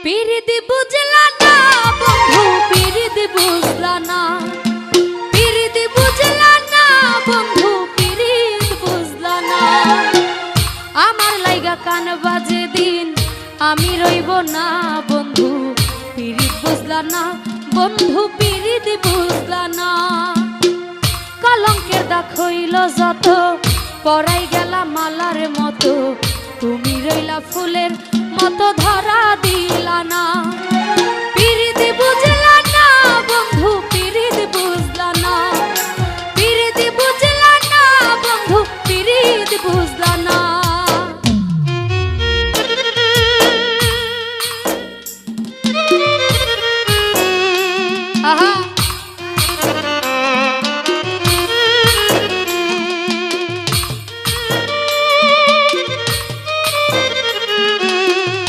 পিরিতি বুঝলা না বন্ধু পিরিতি বুঝলা না পিরিতি বুঝলা না বন্ধু পিরিত বুঝলা না আমার লাইগা কান বাজে দিন আমি রইব না বন্ধু পিরিত বুঝলা না বন্ধু পিরিত বুঝলা না কলঙ্কের দাগ হইল যত পরাই গেলা মালার মতো তুমি রইলা ফুলের মতো ধরা দিলা না পিরিতি বুঝলা না বন্ধু পিরিত বুঝলা না পিরিতি বুঝলা না বন্ধু পিরিত বুঝলা না আহা